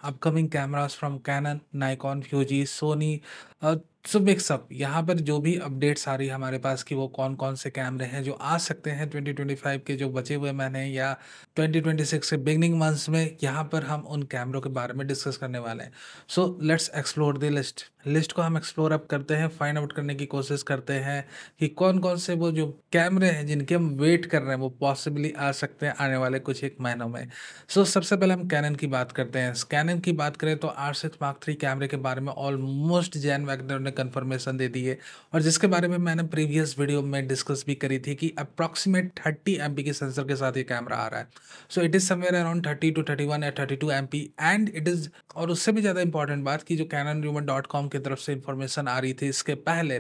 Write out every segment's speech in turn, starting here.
Upcoming cameras from Canon, Nikon, Fuji, Sony, so mix up. यहाँ पर जो भी अपडेट्स आ रही है हमारे पास कि वो कौन-कौन से कैमरे हैं जो आ सकते हैं 2025 के जो बचे हुए महीने या 2026 के बिगिनिंग मंथ्स में, यहाँ पर हम उन कैमरों के बारे में डिस्कस करने वाले हैं। So let's explore the list. List को हम एक्सप्लोर अप करते हैं, फाइंड आउट करने की कोशिश करते हैं कि कौन-कौन से वो जो कैमरे हैं जिनके हम वेट कर रहे हैं वो पॉसिबली आ सकते हैं आने वाले कुछ एक महीनों में। सबसे पहले हम कैनन की बात करते हैं। कैनन की बात करें तो R6 Mark III कैमरे के बारे में ऑलमोस्ट जैन वैगनर ने कंफर्मेशन दे दी है, और जिसके बारे में मैंने प्रीवियस वीडियो में डिस्कस भी करी थी कि अप्रॉक्सीमेट 30 MP के सेंसर के साथ ये कैमरा आ रहा है। So it is somewhere around 30 to 31 या 32 MP एंड इट इज़, और उससे भी ज़्यादा इंपॉर्टेंट बात कि जो canonrumor.com की तरफ से इंफॉर्मेशन आ रही थी इसके पहले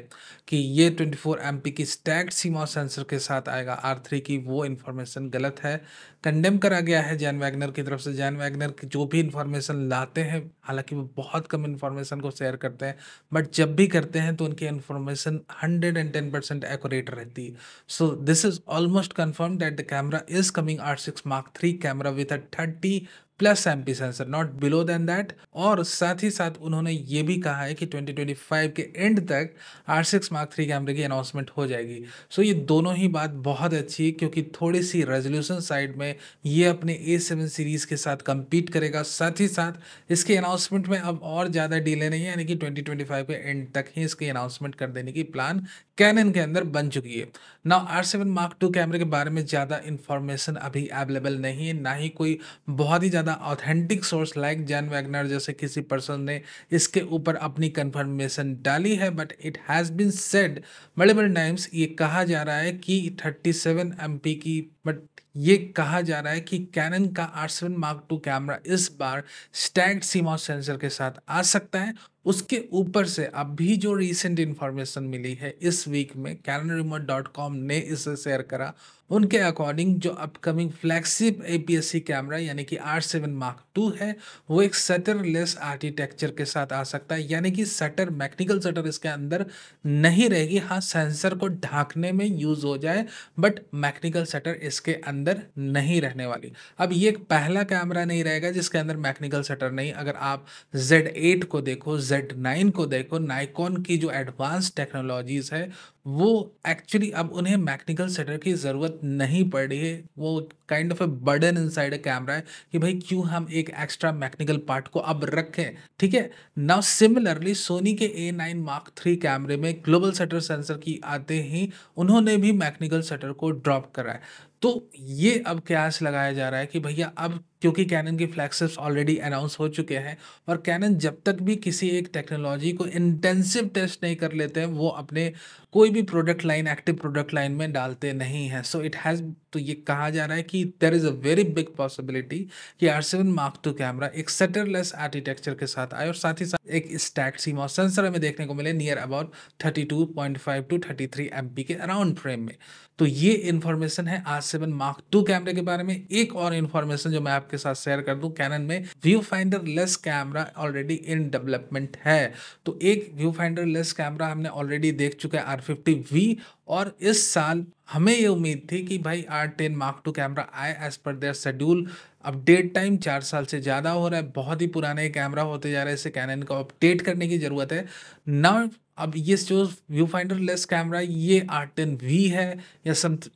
कि ये 24 MP की स्टैक्ड CMOS सेंसर के साथ आएगा R3 की, वो इन्फॉर्मेशन गलत है। कंडेम करा गया है जैन वैगनर की तरफ से। जैन वैगनर की जो भी इन्फॉर्मेशन लाते हैं, हालांकि वो बहुत कम इन्फॉर्मेशन को शेयर करते हैं, बट जब भी करते हैं तो उनकी इन्फॉर्मेशन 110% एक्यूरेट रहती है। So this is almost confirm that the camera is coming R6 Mark III camera with a 30 plus MP sensor, not below than that. और साथ ही साथ उन्होंने ये भी कहा है कि 2025 के एंड तक R6 Mark III कैमरे की अनाउंसमेंट हो जाएगी। सो ये दोनों ही बात बहुत अच्छी है, क्योंकि थोड़ी सी रेजोल्यूशन साइड में ये अपने A7 सीरीज़ के साथ compete करेगा। साथ ही साथ इसके अनाउंसमेंट में अब और ज़्यादा डिले नहीं है, यानी कि 2025 के एंड तक ही इसकी अनाउंसमेंट कर देने की प्लान कैनन के अंदर बन चुकी है। नाउ R7 Mark II कैमरे के बारे में ज़्यादा इन्फॉर्मेशन अभी अवेलेबल नहीं है, ना ही कोई बहुत ही ज़्यादा authentic source like Jain Wagner जैसे किसी पर्सन ने इसके ऊपर अपनी कंफर्मेशन डाली है। But it has been said multiple times, ये कहा जा रहा है कि 37 MP की, बट ये कहा जा रहा है कि कैनन का R7 Mark II कैमरा इस बार स्टैक्ड CMOS सेंसर के साथ आ सकता है। उसके ऊपर से अभी जो रीसेंट इन्फॉर्मेशन मिली है इस वीक में, canonremote.com ने इसे शेयर करा, उनके अकॉर्डिंग जो अपकमिंग फ्लैगशिप APS-C कैमरा यानी कि R7 Mark II है, वो एक शटरलेस आर्किटेक्चर के साथ आ सकता है, यानी कि शटर, मैकेनिकल शटर इसके अंदर नहीं रहेगी। हाँ, सेंसर को ढांकने में यूज हो जाए, बट मैकेनिकल शटर इसके अंदर नहीं रहने वाली। अब ये एक पहला कैमरा नहीं रहेगा जिसके अंदर मैकेनिकल शटर नहीं। अगर आप Z8 को देखो, Z9 को देखो, नाइकॉन की जो एडवांस टेक्नोलॉजीज है वो एक्चुअली अब उन्हें मैकेनिकल शटर की ज़रूरत नहीं पड़ रही है। वो kind of a burden inside a camera है कि भाई क्यों हम एक एक्स्ट्रा मैकेनिकल पार्ट को अब रखें। ठीक है। नाउ सिमिलरली सोनी के A9 Mark III कैमरे में ग्लोबल शटर सेंसर की आते ही उन्होंने भी मैकेनिकल शटर को ड्रॉप करा है। तो ये अब कयास लगाया जा रहा है कि भैया अब क्योंकि कैनन की फ्लैगशिप्स ऑलरेडी अनाउंस हो चुके हैं, और कैनन जब तक भी किसी एक टेक्नोलॉजी को इंटेंसिव टेस्ट नहीं कर लेते हैं वो अपने कोई भी product line, active product line में डालते नहीं हैं। सो इट हैज़, तो ये कहा जा रहा है कि there is a very big possibility कि R7 Mark II कैमरा एक शटरलेस आर्किटेक्चर के साथ आए, और साथ ही साथ एक स्टैक्ड CMOS सेंसर हमें देखने को मिले नियर अबाउट 32.5 टू 33 MP के अराउंड फ्रेम में। तो ये इन्फॉर्मेशन है R7 Mark II कैमरे के बारे में। एक और इन्फॉर्मेशन जो मैं आपके साथ शेयर कर दूं, कैनन में view finder less camera already in development है। तो एक व्यू फाइंडर लेस कैमरा हमने ऑलरेडी देख चुके हैं R50V, और इस साल हमें ये उम्मीद थी कि भाई R10 Mark II कैमरा आए as per their schedule. Update time 4 साल से ज़्यादा हो रहा है, बहुत ही पुराने कैमरा होते जा रहे हैं, इसे कैनन को अपडेट करने की ज़रूरत है। नाउ अब ये जो व्यू फाइंडर लेस कैमरा ये R10V है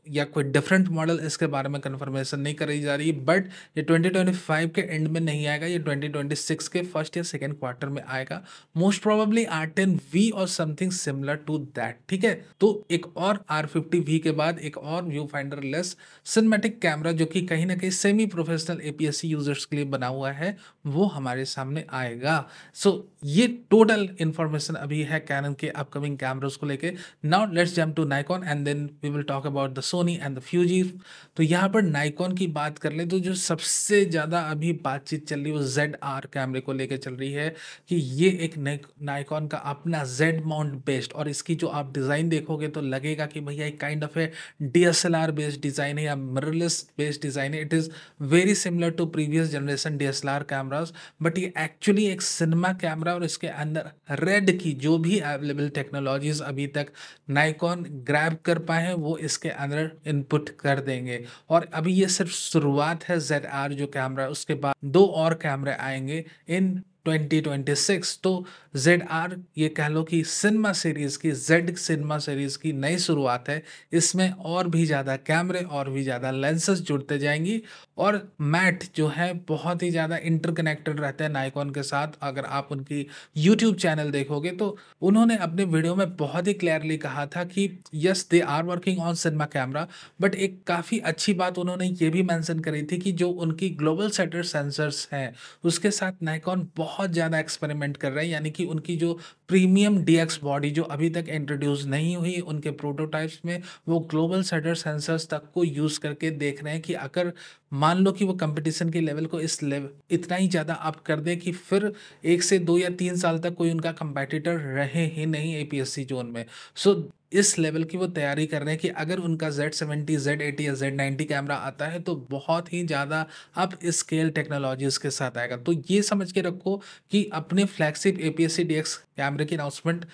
या कोई डिफरेंट मॉडल, इसके बारे में कंफर्मेशन नहीं करी जा रही, बट ये 2025 के एंड में नहीं आएगा, ये 2026 के फर्स्ट या सेकेंड क्वार्टर में आएगा। मोस्ट प्रोबेबली R10V और समथिंग सिमिलर टू दैट। ठीक है। तो एक और R50V के बाद एक और view finder less cinematic camera जो कि कहीं ना कहीं सेमी प्रोफेशनल APS-C यूजर्स के लिए बना हुआ है, वो हमारे सामने आएगा। ये टोटल इंफॉर्मेशन अभी है कैनन के अपकमिंग कैमरास को लेके। Now let's jump to Nikon and then we will talk about the Sony and the Fuji. तो यहाँ पर नाइकॉन की बात कर ले तो जो सबसे ज़्यादा अभी बातचीत चल रही है वो ZR कैमरे को लेके चल रही है कि ये एक नाइकॉन का अपना Z माउंट बेस्ड, और इसकी जो आप डिज़ाइन देखोगे तो लगेगा कि भैया एक kind of a DSLR based design है या मिररलेस बेस्ड डिज़ाइन है। It is very similar to previous generation DSLR cameras, but ये एक्चुअली एक सिनेमा कैमरा, और इसके अंदर रेड की जो भी अवेलेबल टेक्नोलॉजीज़ अभी तक नाइकॉन ग्रैब कर पाए हैं, वो इसके अंदर इनपुट कर देंगे। और अभी ये सिर्फ शुरुआत है ZR जो कैमरा है, उसके बाद 2 और कैमरे आएँगे इन 2026। तो ZR ये कह लो कि सिनेमा सीरीज़ की, Z सिनेमा सीरीज़ की नई शुरुआत है। इसमें और भी ज़्यादा कैमरे और भी ज़्यादा लेंसेज़ जुड़ते जाएँगी और मैट जो है बहुत ही ज़्यादा इंटरकनेक्टेड रहते हैं नाइकॉन के साथ। अगर आप उनकी यूट्यूब चैनल देखोगे तो उन्होंने अपने वीडियो में बहुत ही क्लियरली कहा था कि yes they are working on cinema camera, but एक काफ़ी अच्छी बात उन्होंने ये भी मेंशन करी थी कि जो उनकी ग्लोबल शटर सेंसर्स हैं उसके साथ नाइकॉन बहुत ज़्यादा एक्सपेरिमेंट कर रहे हैं। यानी कि उनकी जो प्रीमियम DX बॉडी जो अभी तक इंट्रोड्यूस नहीं हुई उनके प्रोटोटाइप्स में, वो ग्लोबल शटर सेंसर्स तक को यूज़ करके देख रहे हैं कि अगर मान लो कि वो कंपटीशन के लेवल को इस लेवल इतना ही ज़्यादा अप कर दें कि फिर 1 से 2 या 3 साल तक कोई उनका कंपेटिटर रहे ही नहीं APS-C जोन में। सो इस लेवल की वो तैयारी कर रहे हैं कि अगर उनका Z70, Z80 या Z90 कैमरा आता है तो बहुत ही ज़्यादा अप स्केल टेक्नोलॉजीज़ के साथ आएगा। तो ये समझ के रखो कि अपने फ्लैगशिप APS-C DX कैमरे की अनाउंसमेंट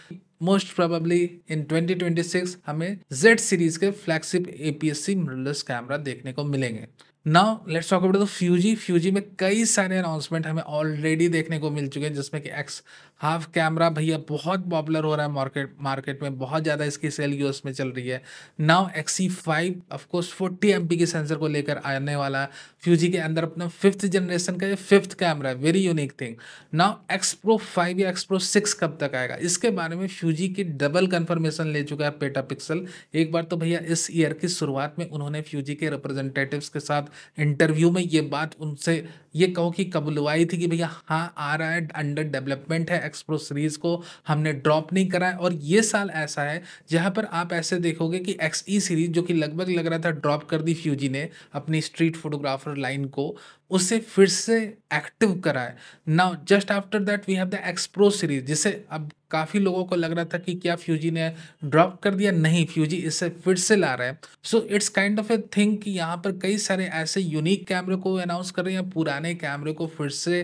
मोस्ट प्रोबेबली इन 2026 हमें Z सीरीज़ के फ्लैगशिप APS-C मिररलेस कैमरा देखने को मिलेंगे। Now let's talk about the Fuji. Fuji में कई सारे अनाउंसमेंट हमें ऑलरेडी देखने को मिल चुके हैं, जिसमें कि एक्स हाफ कैमरा भैया बहुत पॉपुलर हो रहा है मार्केट में, बहुत ज़्यादा इसकी सेल यूएस में चल रही है। नाउ XE5 ऑफकोर्स 40 MP की सेंसर को लेकर आने वाला फ्यूजी के अंदर अपना 5th जनरेशन का ये 5th कैमरा है, very unique thing. Now X Pro 5 या X Pro 6 कब तक आएगा, इसके बारे में फ्यूजी की डबल कंफर्मेशन ले चुका है पेटापिक्सल। एक बार तो भैया इस ईयर की शुरुआत में उन्होंने फ्यूजी के रिप्रेजेंटेटिव्स के साथ इंटरव्यू में ये बात उनसे ये कहो कि कबुलवाई थी कि भैया हाँ आ रहा है, अंडर डेवलपमेंट है, एक्स प्रो सीरीज को हमने ड्रॉप नहीं करा है। और ये साल ऐसा है जहाँ पर आप ऐसे देखोगे कि XE सीरीज जो कि लगभग लग रहा था ड्रॉप कर दी फ्यूजी ने अपनी स्ट्रीट फोटोग्राफर लाइन को, उसे फिर से एक्टिव करा है। Now just after that we have the X pro series, जिसे अब काफ़ी लोगों को लग रहा था कि क्या फ्यूजी ने ड्रॉप कर दिया, नहीं, फ्यूजी इसे फिर से ला रहा है। So it's kind of a thing कि यहाँ पर कई सारे ऐसे यूनिक कैमरे को अनाउंस कर रहे हैं, पुराने कैमरे को फिर से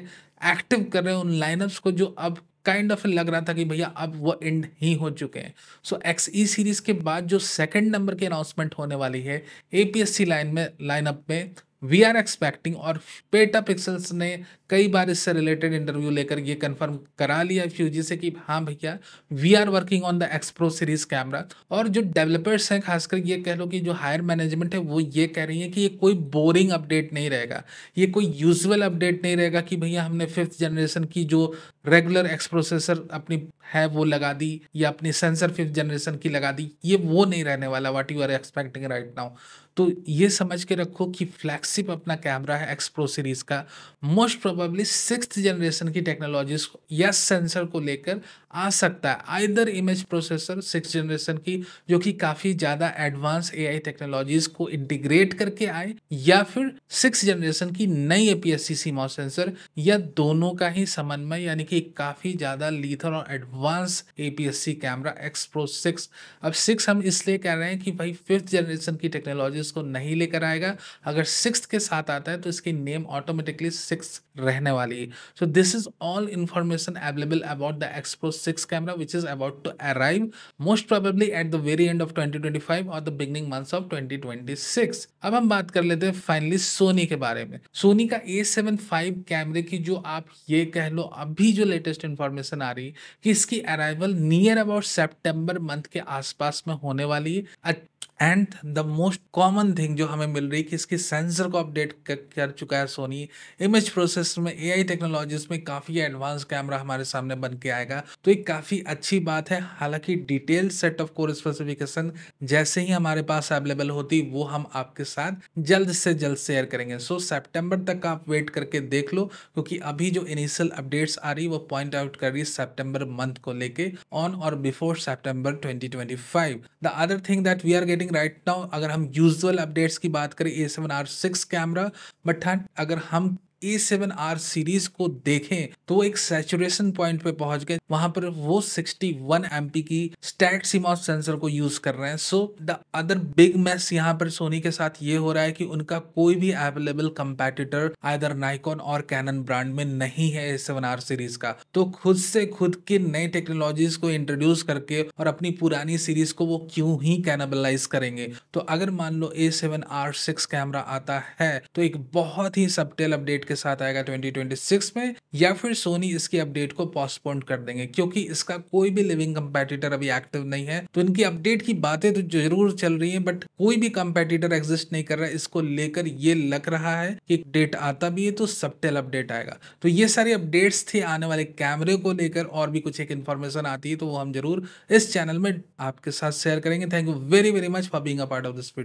एक्टिव कर रहे हैं, उन लाइनअप्स को जो अब काइंड ऑफ लग रहा था कि भैया अब वो एंड ही हो चुके हैं। सो XE सीरीज के बाद जो सेकंड नंबर की अनाउंसमेंट होने वाली है APS-C लाइनअप में, वी आर एक्सपेक्टिंग, और पेटा पिक्सल्स ने कई बार इससे रिलेटेड इंटरव्यू लेकर ये कंफर्म करा लिया फ्यूजी से कि हाँ भैया we are working on the X pro series camera. और जो डेवलपर्स हैं, खासकर ये कह लो कि जो हायर मैनेजमेंट है, वो ये कह रही है कि ये कोई बोरिंग अपडेट नहीं रहेगा, ये कोई यूजुअल अपडेट नहीं रहेगा कि भैया हमने 5th जनरेशन की जो रेगुलर एक्स प्रोसेसर अपनी है वो लगा दी या अपनी सेंसर 5th जनरेशन की लगा दी, ये वो नहीं रहने वाला what you are expecting right now. तो ये समझ के रखो कि फ्लैगशिप अपना कैमरा है एक्स प्रो सीरीज का, मोस्ट प्रोबेबली 6th जनरेशन की टेक्नोलॉजीज या सेंसर को लेकर आ सकता है। Either image processor 6th generation की जो कि काफ़ी ज़्यादा एडवांस AI टेक्नोलॉजीज को इंटीग्रेट करके आए, या फिर 6th जनरेशन की नई APS-C CMOS सेंसर, या दोनों का ही समन्वय, यानी कि काफ़ी ज़्यादा लीथर और advance APS-C camera x pro 6। अब 6 हम इसलिए कह रहे हैं कि भाई 5th जनरेशन की टेक्नोलॉजीज को नहीं लेकर आएगा, अगर 6th के साथ आता है तो इसकी नेम ऑटोमेटिकली 6 रहने वाली है। So this is all information available about the X pro 6 camera which is about to arrive most probably at the very end of 2025 और द बिगनिंग मंथ्स ऑफ 2026। अब हम बात कर लेते हैं फाइनली सोनी के बारे में। सोनी का A7 V कैमरे की जो आप ये कह लो अभी जो लेटेस्ट इंफॉर्मेशन आ रही है कि इसकी arrival near about September month के आसपास में होने वाली है। And the most common thing जो हमें मिल रही है कि इसकी सेंसर को अपडेट कर चुका है सोनी, इमेज प्रोसेसर में AI टेक्नोलॉजीज में काफ़ी एडवांस कैमरा हमारे सामने बन के आएगा, तो एक काफ़ी अच्छी बात है। हालांकि detail set of core specification जैसे ही हमारे पास अवेलेबल होती वो हम आपके साथ जल्द से जल्द शेयर करेंगे। सो सितंबर तक आप वेट करके देख लो, क्योंकि अभी जो इनिशियल अपडेट्स आ रही वो पॉइंट आउट कर रही है सितंबर मंथ को लेके ऑन और बिफोर सितंबर 2025। The other thing that we are getting right now, अगर हम यूजुअल अपडेट्स की बात करें A7R6 कैमरा, बट हाँ अगर हम A7R सीरीज को देखें तो एक सैचुरेशन पॉइंट पे पहुंच गए, वहां पर वो 61 MP की स्टैट सीमॉस सेंसर को यूज कर रहे हैं। So the other big mess यहाँ पर सोनी के साथ ये हो रहा है कि उनका कोई भी अवेलेबल कंपेटिटर आइदर नाइकॉन और कैनन ब्रांड में नहीं है A7R सीरीज का। तो खुद से खुद की नई टेक्नोलॉजीज को इंट्रोड्यूस करके और अपनी पुरानी सीरीज को वो क्यों ही कैनबलाइज करेंगे। तो अगर मान लो A7R6 कैमरा आता है तो एक बहुत ही सबटेल अपडेट के साथ आएगा 2026 में, या फिर सोनी इसकी अपडेट को पोस्टपोन कर देंगे क्योंकि इसका कोई भी लिविंग कंपेटिटर अभी एक्टिव नहीं है। तो इनकी अपडेट की बातें तो जरूर चल रही हैं बट कोई भी कंपेटिटर एग्जिस्ट नहीं कर रहा है। इसको लेकर ये लग रहा है कि अपडेट आता भी है तो सबटेल अपडेट आएगा। तो ये सारी अपडेट्स थी आने वाले कैमरे को लेकर, और भी कुछ एक इन्फॉर्मेशन आती है तो वो हम जरूर इस चैनल में आपके साथ शेयर करेंगे। Thank you very very much for being a part of this video.